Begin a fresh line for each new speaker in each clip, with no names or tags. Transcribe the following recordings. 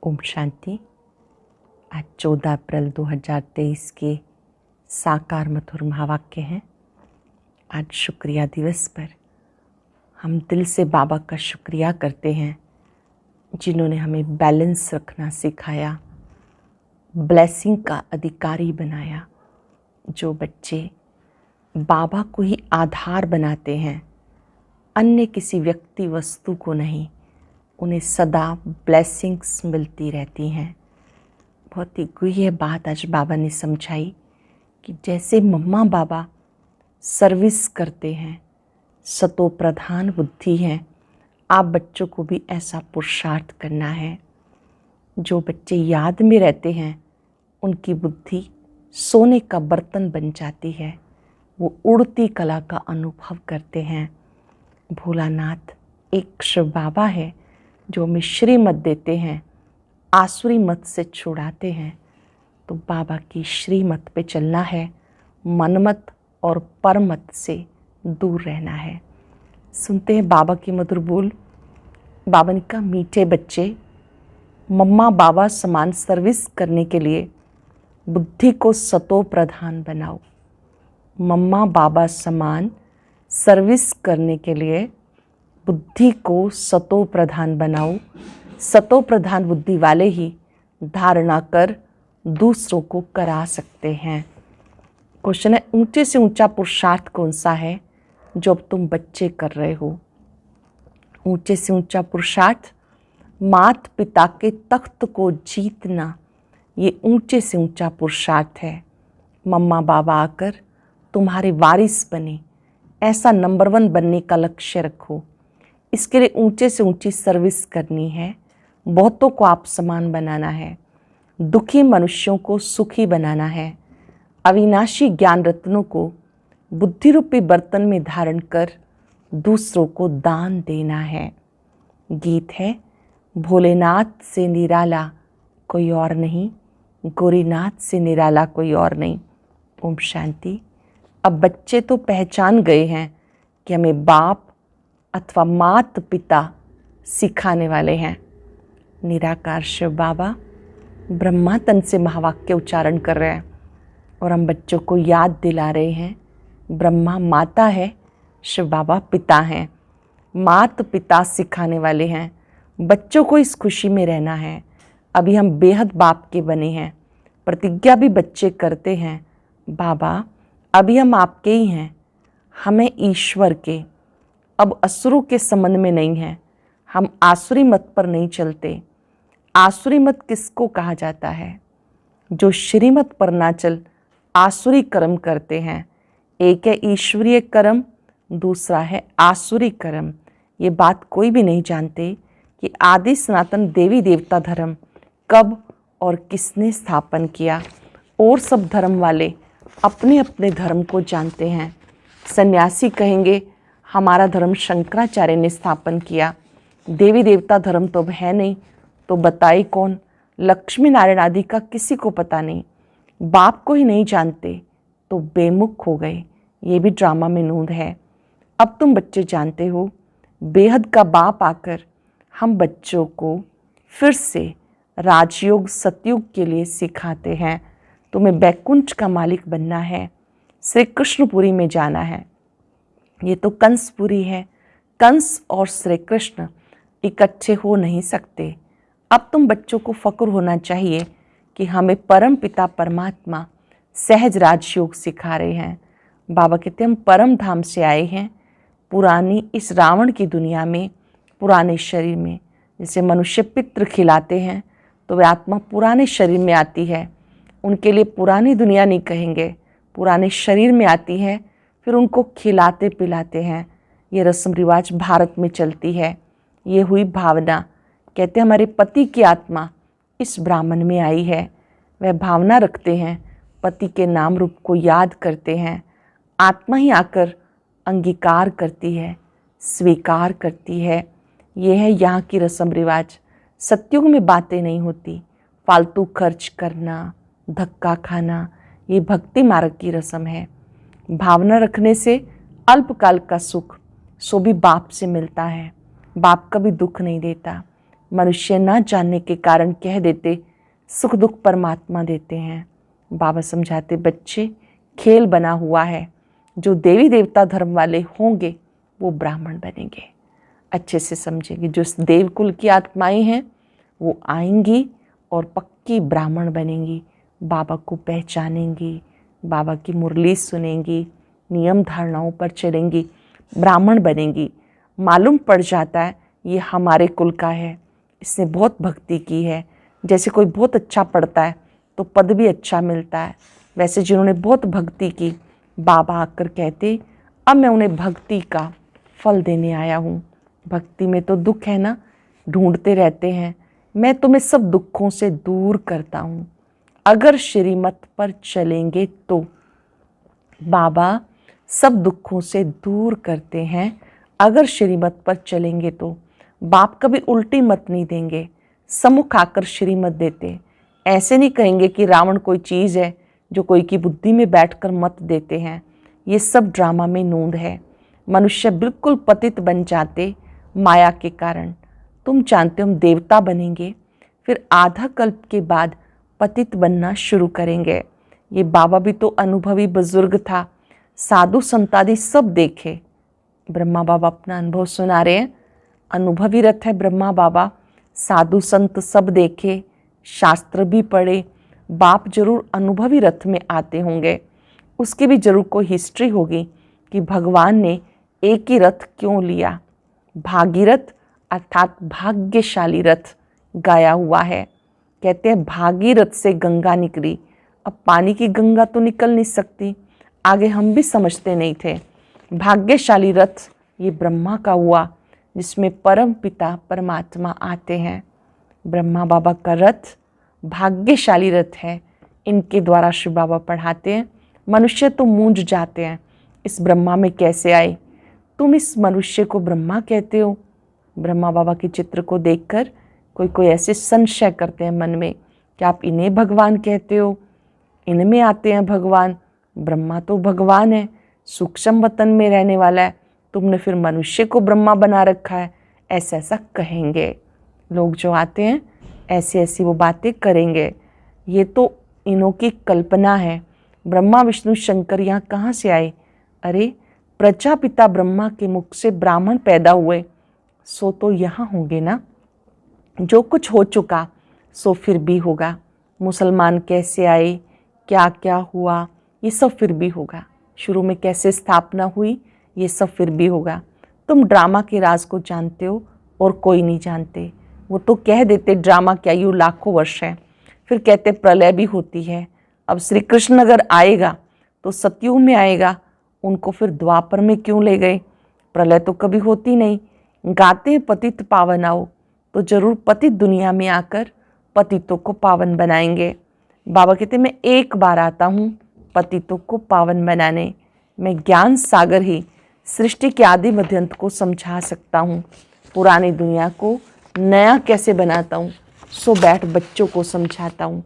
ओम शांति। आज 14 अप्रैल 2023 के साकार मधुर महावाक्य हैं। आज शुक्रिया दिवस पर हम दिल से बाबा का शुक्रिया करते हैं जिन्होंने हमें बैलेंस रखना सिखाया, ब्लेसिंग का अधिकारी बनाया। जो बच्चे बाबा को ही आधार बनाते हैं, अन्य किसी व्यक्ति वस्तु को नहीं, उन्हें सदा ब्लेसिंग्स मिलती रहती हैं। बहुत ही गुह्य बात आज बाबा ने समझाई कि जैसे मम्मा बाबा सर्विस करते हैं, सतो प्रधान बुद्धि हैं, आप बच्चों को भी ऐसा पुरुषार्थ करना है। जो बच्चे याद में रहते हैं उनकी बुद्धि सोने का बर्तन बन जाती है, वो उड़ती कला का अनुभव करते हैं। भोलानाथ एक शिव बाबा है जो हमें श्रीमत देते हैं, आसुरी मत से छुड़ाते हैं। तो बाबा की श्रीमत पे चलना है, मनमत और परमत से दूर रहना है। सुनते हैं बाबा की मधुर बोल। बाबा ने कहा, मीठे बच्चे, मम्मा बाबा समान सर्विस करने के लिए बुद्धि को सतो प्रधान बनाओ। मम्मा बाबा समान सर्विस करने के लिए बुद्धि को सतो प्रधान बनाओ। सतो प्रधान बुद्धि वाले ही धारणा कर दूसरों को करा सकते हैं। क्वेश्चन है, ऊंचे से ऊंचा पुरुषार्थ कौन सा है जो अब तुम बच्चे कर रहे हो? ऊंचे से ऊंचा पुरुषार्थ मात पिता के तख्त को जीतना, ये ऊंचे से ऊंचा पुरुषार्थ है। मम्मा बाबा आकर तुम्हारे वारिस बने, ऐसा नंबर 1 बनने का लक्ष्य रखो। इसके लिए ऊंचे से ऊंची सर्विस करनी है, बहुतों को आप समान बनाना है, दुखी मनुष्यों को सुखी बनाना है, अविनाशी ज्ञान रत्नों को बुद्धि रूपी बर्तन में धारण कर दूसरों को दान देना है। गीत है, भोलेनाथ से निराला कोई और नहीं, गोरीनाथ से निराला कोई और नहीं। ओम शांति। अब बच्चे तो पहचान गए हैं कि हमें बाप अथवा मात पिता सिखाने वाले हैं। निराकार शिव बाबा ब्रह्मा तन से महावाक्य उच्चारण कर रहे हैं और हम बच्चों को याद दिला रहे हैं, ब्रह्मा माता है, शिव बाबा पिता हैं। मात पिता सिखाने वाले हैं, बच्चों को इस खुशी में रहना है। अभी हम बेहद बाप के बने हैं, प्रतिज्ञा भी बच्चे करते हैं, बाबा अभी हम आपके ही हैं, हमें ईश्वर के, अब असुरों के संबंध में नहीं है। हम आसुरी मत पर नहीं चलते। आसुरी मत किसको कहा जाता है? जो श्रीमत पर ना चल आसुरी कर्म करते हैं। एक है ईश्वरीय कर्म, दूसरा है आसुरी कर्म। ये बात कोई भी नहीं जानते कि आदि सनातन देवी देवता धर्म कब और किसने स्थापन किया। और सब धर्म वाले अपने अपने धर्म को जानते हैं। सन्यासी कहेंगे हमारा धर्म शंकराचार्य ने स्थापन किया, देवी देवता धर्म तो अब है नहीं, तो बताए कौन? लक्ष्मी नारायण आदि का किसी को पता नहीं, बाप को ही नहीं जानते तो बेमुख हो गए। ये भी ड्रामा में नूंद है। अब तुम बच्चे जानते हो, बेहद का बाप आकर हम बच्चों को फिर से राजयोग सतयुग के लिए सिखाते हैं। तुम्हें बैकुंठ का मालिक बनना है, श्री कृष्णपुरी में जाना है। ये तो कंसपुरी है, कंस और श्री कृष्ण इकट्ठे हो नहीं सकते। अब तुम बच्चों को फक्र होना चाहिए कि हमें परम पिता परमात्मा सहज राजयोग सिखा रहे हैं। बाबा कहते हम परम धाम से आए हैं, पुरानी इस रावण की दुनिया में, पुराने शरीर में। जैसे मनुष्य पितृ खिलाते हैं तो वे आत्मा पुराने शरीर में आती है, उनके लिए पुरानी दुनिया नहीं कहेंगे, पुराने शरीर में आती है, फिर उनको खिलाते पिलाते हैं। ये रस्म रिवाज भारत में चलती है। ये हुई भावना। कहते हैं हमारे पति की आत्मा इस ब्राह्मण में आई है, वह भावना रखते हैं, पति के नाम रूप को याद करते हैं। आत्मा ही आकर अंगीकार करती है, स्वीकार करती है। ये है यहाँ की रस्म रिवाज। सतयुग में बातें नहीं होती, फालतू खर्च करना, धक्का खाना, ये भक्ति मार्ग की रस्म है। भावना रखने से अल्पकाल का सुख सो भी बाप से मिलता है। बाप कभी दुख नहीं देता। मनुष्य न जानने के कारण कह देते सुख दुख परमात्मा देते हैं। बाबा समझाते बच्चे खेल बना हुआ है, जो देवी देवता धर्म वाले होंगे वो ब्राह्मण बनेंगे, अच्छे से समझेंगे। जो देवकुल की आत्माएं हैं वो आएंगी और पक्की ब्राह्मण बनेंगी, बाबा को पहचानेंगी, बाबा की मुरली सुनेंगी, नियम धारणाओं पर चलेंगी, ब्राह्मण बनेंगी। मालूम पड़ जाता है ये हमारे कुल का है, इसने बहुत भक्ति की है। जैसे कोई बहुत अच्छा पढ़ता है तो पद भी अच्छा मिलता है, वैसे जिन्होंने बहुत भक्ति की बाबा आकर कहते अब मैं उन्हें भक्ति का फल देने आया हूँ। भक्ति में तो दुख है ना, ढूंढते रहते हैं, मैं तुम्हें सब दुखों से दूर करता हूँ अगर श्रीमत पर चलेंगे तो। बाबा सब दुखों से दूर करते हैं अगर श्रीमत पर चलेंगे तो। बाप कभी उल्टी मत नहीं देंगे, सम्मुख आकर श्रीमत देते। ऐसे नहीं कहेंगे कि रावण कोई चीज़ है जो कोई की बुद्धि में बैठकर मत देते हैं। ये सब ड्रामा में नूंद है। मनुष्य बिल्कुल पतित बन जाते माया के कारण। तुम जानते हो हम देवता बनेंगे, फिर आधा कल्प के बाद पतित बनना शुरू करेंगे। ये बाबा भी तो अनुभवी बुजुर्ग था, साधु संतादि सब देखे। ब्रह्मा बाबा अपना अनुभव सुना रहे हैं। अनुभवी रथ है ब्रह्मा बाबा, साधु संत सब देखे, शास्त्र भी पढ़े। बाप जरूर अनुभवी रथ में आते होंगे, उसकी भी जरूर कोई हिस्ट्री होगी कि भगवान ने एक ही रथ क्यों लिया। भागीरथ अर्थात भाग्यशाली रथ गाया हुआ है। कहते हैं भागीरथ से गंगा निकली। अब पानी की गंगा तो निकल नहीं सकती, आगे हम भी समझते नहीं थे। भाग्यशाली रथ ये ब्रह्मा का हुआ, जिसमें परम पिता परमात्मा आते हैं। ब्रह्मा बाबा का रथ भाग्यशाली रथ है, इनके द्वारा शिव बाबा पढ़ाते हैं। मनुष्य तो मूंझ जाते हैं, इस ब्रह्मा में कैसे आए, तुम इस मनुष्य को ब्रह्मा कहते हो। ब्रह्मा बाबा के चित्र को देखकर कोई कोई ऐसे संशय करते हैं मन में कि आप इन्हें भगवान कहते हो, इनमें आते हैं भगवान। ब्रह्मा तो भगवान है, सूक्ष्म वतन में रहने वाला है, तुमने फिर मनुष्य को ब्रह्मा बना रखा है, ऐसा ऐसा कहेंगे लोग। जो आते हैं ऐसी ऐसी वो बातें करेंगे। ये तो इन्हों की कल्पना है। ब्रह्मा विष्णु शंकर यहाँ कहाँ से आए? अरे प्रजापिता ब्रह्मा के मुख से ब्राह्मण पैदा हुए, सो तो यहाँ होंगे ना। जो कुछ हो चुका सो फिर भी होगा। मुसलमान कैसे आए, क्या क्या हुआ, ये सब फिर भी होगा। शुरू में कैसे स्थापना हुई, ये सब फिर भी होगा। तुम ड्रामा के राज को जानते हो और कोई नहीं जानते। वो तो कह देते ड्रामा क्या यूँ लाखों वर्ष है, फिर कहते प्रलय भी होती है। अब श्री कृष्ण अगर आएगा तो सतयुग में आएगा, उनको फिर द्वापर में क्यों ले गए? प्रलय तो कभी होती नहीं। गाते पतित पावन आओ, तो जरूर पतित दुनिया में आकर पतितों को पावन बनाएंगे। बाबा कहते मैं एक बार आता हूँ पतितों को पावन बनाने। मैं ज्ञान सागर ही सृष्टि के आदि मध्यंत को समझा सकता हूँ। पुरानी दुनिया को नया कैसे बनाता हूँ, सो बैठ बच्चों को समझाता हूँ।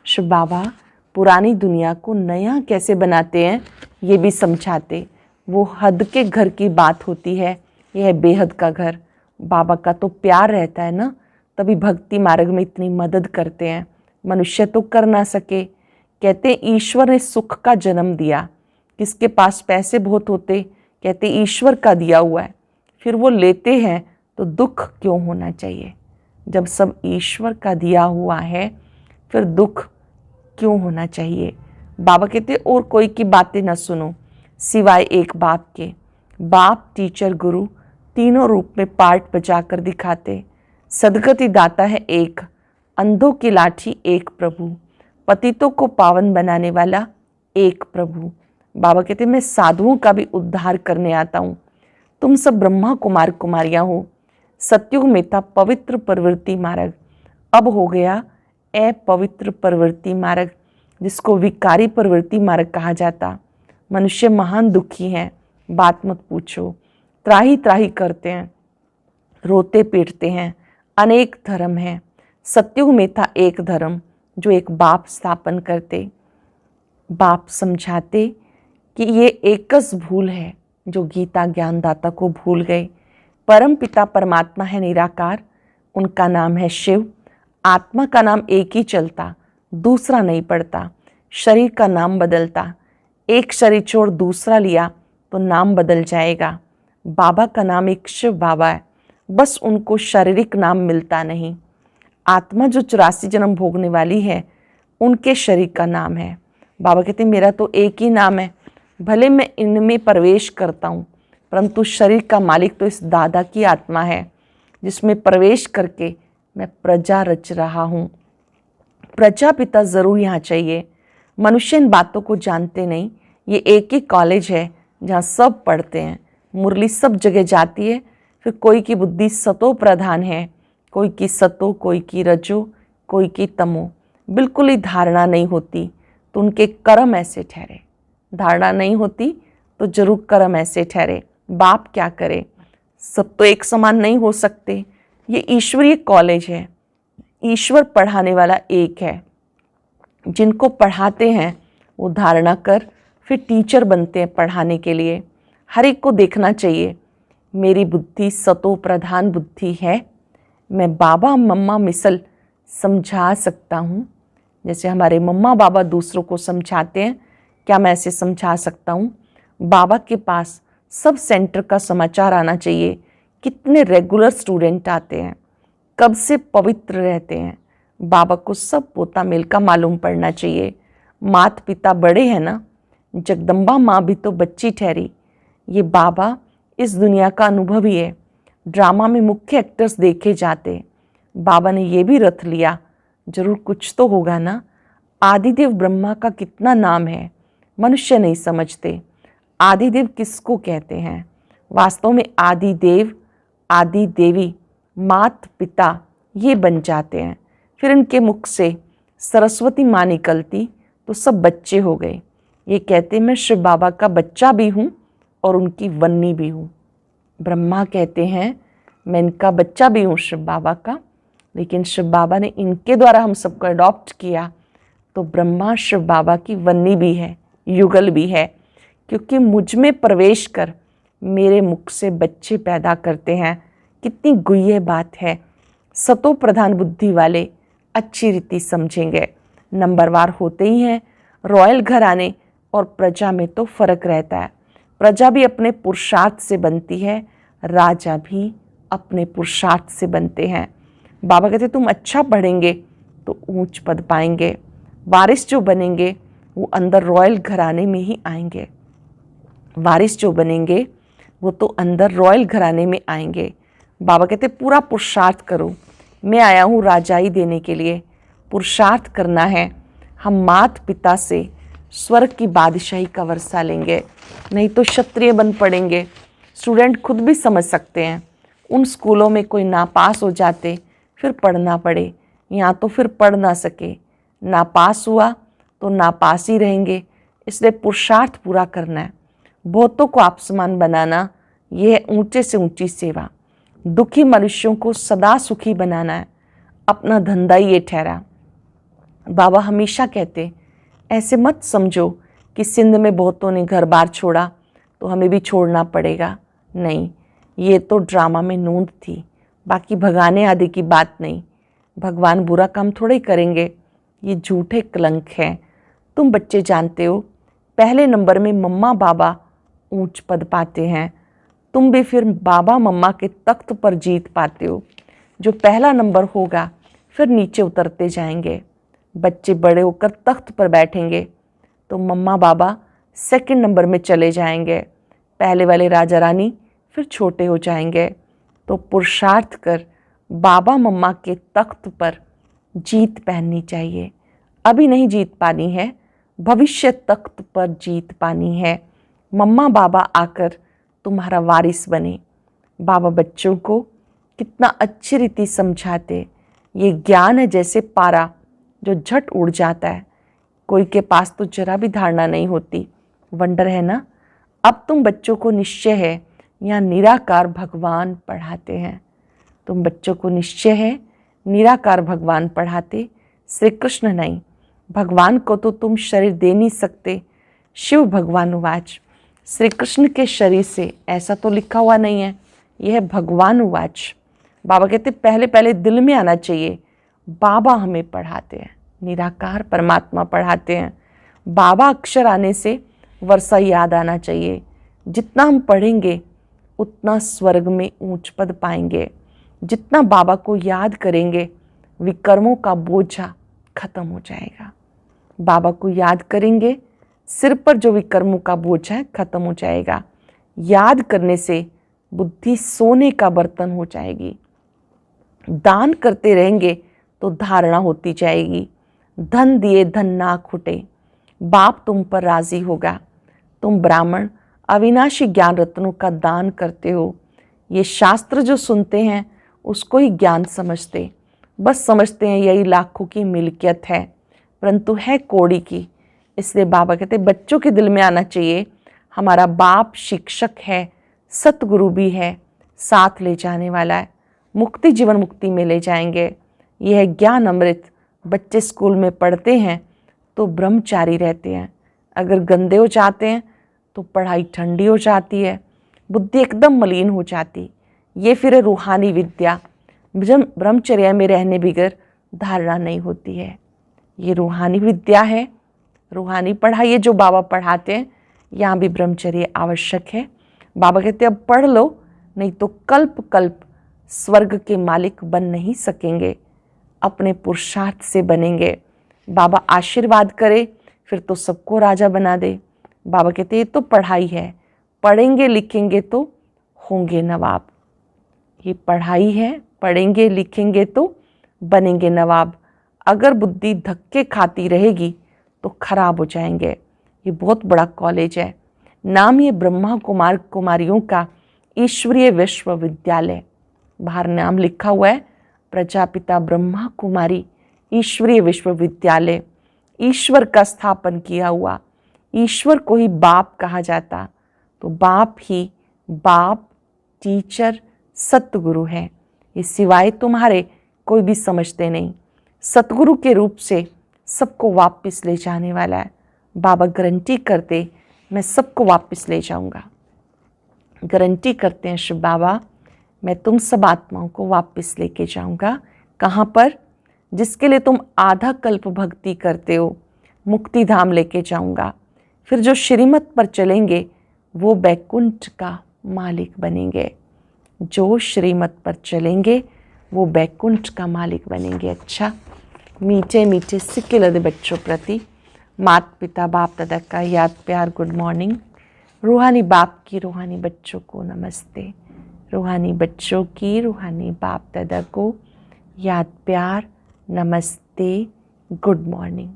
शिव बाबा पुरानी दुनिया को नया कैसे बनाते हैं ये भी समझाते। वो हद के घर की बात होती है, यह है बेहद का घर। बाबा का तो प्यार रहता है ना, तभी भक्ति मार्ग में इतनी मदद करते हैं। मनुष्य तो कर ना सके। कहते ईश्वर ने सुख का जन्म दिया, किसके पास पैसे बहुत होते, कहते ईश्वर का दिया हुआ है, फिर वो लेते हैं तो दुख क्यों होना चाहिए? जब सब ईश्वर का दिया हुआ है फिर दुख क्यों होना चाहिए? बाबा कहते और कोई की बातें न सुनो सिवाय एक बाप के। बाप टीचर गुरु तीनों रूप में पार्ट बजाकर दिखाते। सदगति दाता है एक, अंधों की लाठी एक प्रभु, पतितों को पावन बनाने वाला एक प्रभु। बाबा कहते मैं साधुओं का भी उद्धार करने आता हूँ। तुम सब ब्रह्मा कुमार कुमारियाँ हो। सतयुग में था पवित्र प्रवृत्ति मार्ग, अब हो गया अपवित्र प्रवृत्ति मार्ग, जिसको विकारी प्रवृत्ति मार्ग कहा जाता। मनुष्य महान दुखी हैं, बात मत पूछो। त्राही त्राही करते हैं, रोते पीटते हैं। अनेक धर्म हैं, सतयुग में था एक धर्म जो एक बाप स्थापन करते। बाप समझाते कि ये एकस भूल है जो गीता ज्ञानदाता को भूल गए। परम पिता परमात्मा है निराकार, उनका नाम है शिव। आत्मा का नाम एक ही चलता, दूसरा नहीं पड़ता। शरीर का नाम बदलता, एक शरीर छोड़ दूसरा लिया तो नाम बदल जाएगा। बाबा का नाम एक शिव बाबा है, बस उनको शारीरिक नाम मिलता नहीं। आत्मा जो 84 जन्म भोगने वाली है, उनके शरीर का नाम है। बाबा कहते हैं मेरा तो एक ही नाम है, भले मैं इनमें प्रवेश करता हूँ, परंतु शरीर का मालिक तो इस दादा की आत्मा है, जिसमें प्रवेश करके मैं प्रजा रच रहा हूँ। प्रजापिता ज़रूर यहाँ चाहिए। मनुष्य इन बातों को जानते नहीं। ये एक ही कॉलेज है जहाँ सब पढ़ते हैं, मुरली सब जगह जाती है। फिर कोई की बुद्धि सतो प्रधान है, कोई की सतो, कोई की रजो, कोई की तमो। बिल्कुल ही धारणा नहीं होती तो उनके कर्म ऐसे ठहरे। धारणा नहीं होती तो जरूर कर्म ऐसे ठहरे। बाप क्या करे, सब तो एक समान नहीं हो सकते। ये ईश्वरीय कॉलेज है, ईश्वर पढ़ाने वाला एक है। जिनको पढ़ाते हैं वो धारणा कर फिर टीचर बनते हैं पढ़ाने के लिए। हर एक को देखना चाहिए मेरी बुद्धि सतो प्रधान बुद्धि है, मैं बाबा मम्मा मिसल समझा सकता हूँ। जैसे हमारे मम्मा बाबा दूसरों को समझाते हैं, क्या मैं ऐसे समझा सकता हूँ? बाबा के पास सब सेंटर का समाचार आना चाहिए। कितने रेगुलर स्टूडेंट आते हैं, कब से पवित्र रहते हैं, बाबा को सब पोता मेल का मालूम पड़ना चाहिए। माता पिता बड़े हैं ना, जगदम्बा माँ भी तो बच्ची ठहरी। ये बाबा इस दुनिया का अनुभवी है। ड्रामा में मुख्य एक्टर्स देखे जाते, बाबा ने ये भी रथ लिया, जरूर कुछ तो होगा ना। आदिदेव ब्रह्मा का कितना नाम है, मनुष्य नहीं समझते। आदिदेव किसको कहते हैं? वास्तव में आदिदेव आदि देवी मात पिता ये बन जाते हैं। फिर इनके मुख से सरस्वती माँ निकलती तो सब बच्चे हो गए। ये कहते मैं शिव बाबा का बच्चा भी हूँ और उनकी वन्नी भी हूँ। ब्रह्मा कहते हैं मैं इनका बच्चा भी हूँ शिव बाबा का, लेकिन शिव बाबा ने इनके द्वारा हम सबको अडॉप्ट किया, तो ब्रह्मा शिव बाबा की वन्नी भी है, युगल भी है, क्योंकि मुझ में प्रवेश कर मेरे मुख से बच्चे पैदा करते हैं। कितनी गुह्य बात है। सतो प्रधान बुद्धि वाले अच्छी रीति समझेंगे। नंबरवार होते ही हैं। रॉयल घराने और प्रजा में तो फर्क रहता है। प्रजा भी अपने पुरुषार्थ से बनती है, राजा भी अपने पुरुषार्थ से बनते हैं। बाबा कहते तुम अच्छा पढ़ेंगे तो ऊंच पद पाएंगे। वारिस जो बनेंगे वो अंदर रॉयल घराने में ही आएंगे। वारिस जो बनेंगे वो तो अंदर रॉयल घराने में आएंगे। बाबा कहते पूरा पुरुषार्थ करो, मैं आया हूँ राजाई देने के लिए। पुरुषार्थ करना है। हम माता पिता से स्वर्ग की बादशाही का वर्षा लेंगे, नहीं तो क्षत्रिय बन पड़ेंगे। स्टूडेंट खुद भी समझ सकते हैं। उन स्कूलों में कोई नापास हो जाते फिर पढ़ना पड़े, यहाँ तो फिर पढ़ ना सके। नापास हुआ तो नापास ही रहेंगे। इसलिए पुरुषार्थ पूरा करना है। बहुतों को आप समान बनाना, यह है ऊंचे से ऊंची सेवा। दुखी मनुष्यों को सदा सुखी बनाना है, अपना धंधा ये ठहरा। बाबा हमेशा कहते ऐसे मत समझो कि सिंध में बहुतों ने घर बार छोड़ा तो हमें भी छोड़ना पड़ेगा। नहीं, ये तो ड्रामा में नूंद थी, बाकी भगाने आदि की बात नहीं। भगवान बुरा काम थोड़े ही करेंगे, ये झूठे कलंक हैं। तुम बच्चे जानते हो पहले नंबर में मम्मा बाबा ऊंच पद पाते हैं, तुम भी फिर बाबा मम्मा के तख्त पर जीत पाते हो। जो पहला नंबर होगा फिर नीचे उतरते जाएंगे। बच्चे बड़े होकर तख्त पर बैठेंगे तो मम्मा बाबा सेकंड नंबर में चले जाएंगे। पहले वाले राजा रानी फिर छोटे हो जाएंगे। तो पुरुषार्थ कर बाबा मम्मा के तख्त पर जीत पहननी चाहिए। अभी नहीं जीत पानी है, भविष्य तख्त पर जीत पानी है। मम्मा बाबा आकर तुम्हारा वारिस बने। बाबा बच्चों को कितना अच्छी रीति समझाते। ये ज्ञान है जैसे पारा जो झट उड़ जाता है। कोई के पास तो जरा भी धारणा नहीं होती। वंडर है ना। अब तुम बच्चों को निश्चय है यहाँ निराकार भगवान पढ़ाते हैं। तुम बच्चों को निश्चय है निराकार भगवान पढ़ाते, श्री कृष्ण नहीं। भगवान को तो तुम शरीर दे नहीं सकते। शिव भगवान उवाच, श्री कृष्ण के शरीर से ऐसा तो लिखा हुआ नहीं है, यह है भगवान उवाच। बाबा कहते पहले पहले दिल में आना चाहिए। बाबा हमें पढ़ाते हैं, निराकार परमात्मा पढ़ाते हैं। बाबा अक्षर आने से वर्षा याद आना चाहिए। जितना हम पढ़ेंगे उतना स्वर्ग में ऊंच पद पाएंगे। जितना बाबा को याद करेंगे विकर्मों का बोझा खत्म हो जाएगा। बाबा को याद करेंगे, सिर पर जो विकर्मों का बोझ है खत्म हो जाएगा। याद करने से बुद्धि सोने का बर्तन हो जाएगी। दान करते रहेंगे तो धारणा होती जाएगी। धन दिए धन ना खुटे, बाप तुम पर राजी होगा। तुम ब्राह्मण अविनाशी ज्ञान रत्नों का दान करते हो। ये शास्त्र जो सुनते हैं उसको ही ज्ञान समझते, बस समझते हैं यही लाखों की मिल्कियत है, परंतु है कौड़ी की। इसलिए बाबा कहते बच्चों के दिल में आना चाहिए हमारा बाप शिक्षक है, सतगुरु भी है, साथ ले जाने वाला है, मुक्ति जीवन मुक्ति में ले जाएंगे। यह है ज्ञान अमृत। बच्चे स्कूल में पढ़ते हैं तो ब्रह्मचारी रहते हैं, अगर गंदे हो जाते हैं तो पढ़ाई ठंडी हो जाती है, बुद्धि एकदम मलिन हो जाती। ये फिर है रूहानी विद्या। ब्रह्मचर्या में रहने बगैर धारणा नहीं होती है। ये रूहानी विद्या है, रूहानी पढ़ाई है जो बाबा पढ़ाते हैं। यहाँ भी ब्रह्मचर्य आवश्यक है। बाबा कहते हैं अब पढ़ लो, नहीं तो कल्प कल्प स्वर्ग के मालिक बन नहीं सकेंगे, अपने पुरुषार्थ से बनेंगे। बाबा आशीर्वाद करे फिर तो सबको राजा बना दे। बाबा कहते ये तो पढ़ाई है, पढ़ेंगे लिखेंगे तो होंगे नवाब। ये पढ़ाई है, पढ़ेंगे लिखेंगे तो बनेंगे नवाब। अगर बुद्धि धक्के खाती रहेगी तो खराब हो जाएंगे। ये बहुत बड़ा कॉलेज है, नाम ये ब्रह्मा कुमार कुमारियों का ईश्वरीय विश्वविद्यालय। बाहर नाम लिखा हुआ है प्रजापिता ब्रह्मा कुमारी ईश्वरीय विश्वविद्यालय। ईश्वर का स्थापन किया हुआ, ईश्वर को ही बाप कहा जाता, तो बाप ही बाप टीचर सतगुरु है। ये सिवाय तुम्हारे कोई भी समझते नहीं। सतगुरु के रूप से सबको वापस ले जाने वाला है। बाबा गारंटी करते मैं सबको वापस ले जाऊंगा। गारंटी करते हैं शिव बाबा मैं तुम सब आत्माओं को वापस लेके जाऊंगा। कहाँ पर? जिसके लिए तुम आधा कल्प भक्ति करते हो, मुक्ति धाम लेके जाऊंगा। फिर जो श्रीमत पर चलेंगे वो बैकुंठ का मालिक बनेंगे। जो श्रीमत पर चलेंगे वो बैकुंठ का मालिक बनेंगे। अच्छा, मीठे मीठे सिक्के लदे बच्चों प्रति माता पिता बाप दादा का याद प्यार गुड मॉर्निंग। रूहानी बाप की रूहानी बच्चों को नमस्ते। रूहानी बच्चों की रूहानी बाप दादा को याद प्यार नमस्ते गुड मॉर्निंग।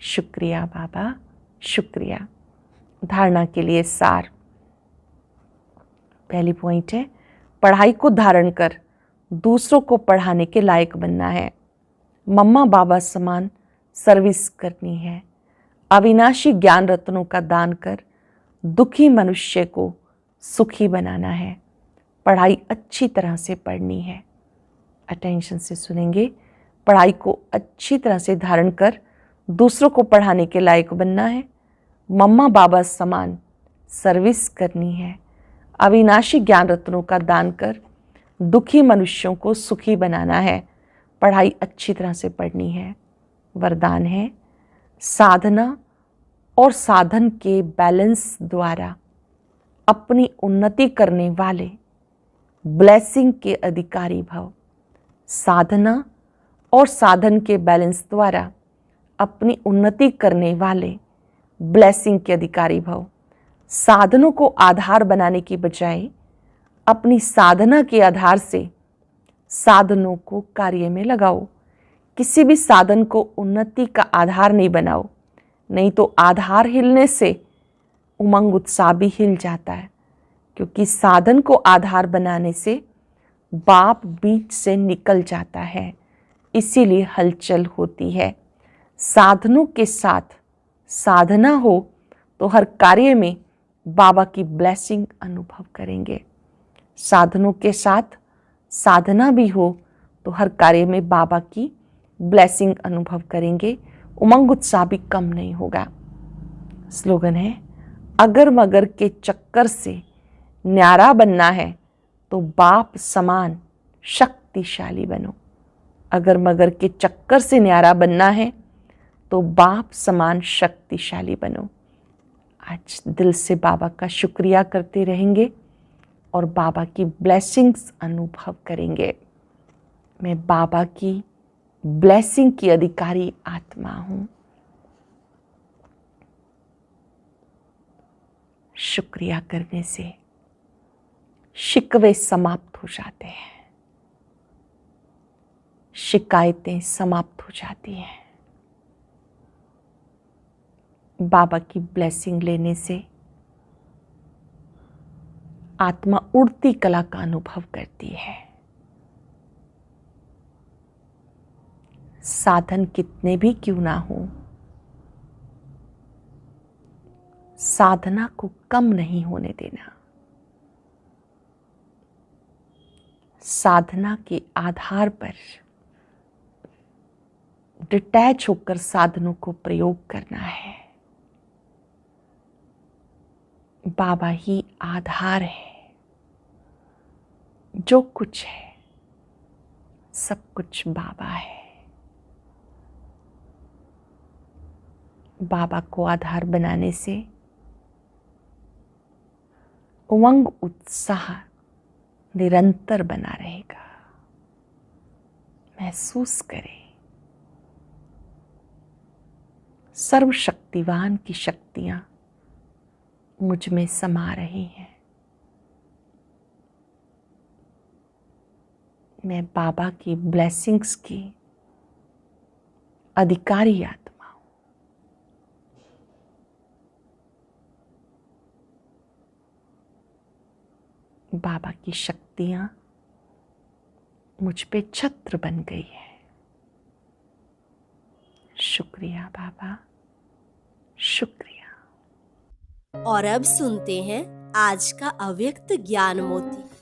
शुक्रिया बाबा, शुक्रिया। धारणा के लिए सार। पहली पॉइंट है पढ़ाई को धारण कर दूसरों को पढ़ाने के लायक बनना है। मम्मा बाबा समान सर्विस करनी है। अविनाशी ज्ञान रत्नों का दान कर दुखी मनुष्य को सुखी बनाना है। पढ़ाई अच्छी तरह से पढ़नी है। अटेंशन से सुनेंगे। पढ़ाई को अच्छी तरह से धारण कर दूसरों को पढ़ाने के लायक बनना है। मम्मा बाबा समान सर्विस करनी है। अविनाशी ज्ञान रत्नों का दान कर दुखी मनुष्यों को सुखी बनाना है। पढ़ाई अच्छी तरह से पढ़नी है। वरदान है साधना और साधन के बैलेंस द्वारा अपनी उन्नति करने वाले ब्लेसिंग के अधिकारी भव। साधना और साधन के बैलेंस द्वारा अपनी उन्नति करने वाले ब्लेसिंग के अधिकारी भव। साधनों को आधार बनाने की बजाय अपनी साधना के आधार से साधनों को कार्य में लगाओ। किसी भी साधन को उन्नति का आधार नहीं बनाओ, नहीं तो आधार हिलने से उमंग उत्साह भी हिल जाता है। क्योंकि साधन को आधार बनाने से बाप बीच से निकल जाता है, इसीलिए हलचल होती है। साधनों के साथ साधना हो तो हर कार्य में बाबा की ब्लेसिंग अनुभव करेंगे। साधनों के साथ साधना भी हो तो हर कार्य में बाबा की ब्लेसिंग अनुभव करेंगे। उमंग उत्साह भी कम नहीं होगा। स्लोगन है अगर मगर के चक्कर से न्यारा बनना है तो बाप समान शक्तिशाली बनो। अगर मगर के चक्कर से न्यारा बनना है तो बाप समान शक्तिशाली बनो। आज दिल से बाबा का शुक्रिया करते रहेंगे और बाबा की ब्लेसिंग्स अनुभव करेंगे। मैं बाबा की ब्लेसिंग की अधिकारी आत्मा हूं। शुक्रिया करने से शिकवे समाप्त हो जाते हैं, शिकायतें समाप्त हो जाती हैं। बाबा की ब्लेसिंग लेने से आत्मा उड़ती कला का अनुभव करती है। साधन कितने भी क्यों ना हो, साधना को कम नहीं होने देना। साधना के आधार पर डिटैच होकर साधनों को प्रयोग करना है। बाबा ही आधार है। जो कुछ है सब कुछ बाबा है। बाबा को आधार बनाने से उमंग उत्साह निरंतर बना रहेगा। महसूस करें सर्वशक्तिवान की शक्तियां मुझ में समा रही हैं। मैं बाबा की ब्लेसिंग्स की अधिकारी आत्मा हूं। बाबा की शक्तियां मुझ पे छत्र बन गई है। शुक्रिया बाबा, शुक्रिया।
और अब सुनते हैं आज का अव्यक्त ज्ञान मोती।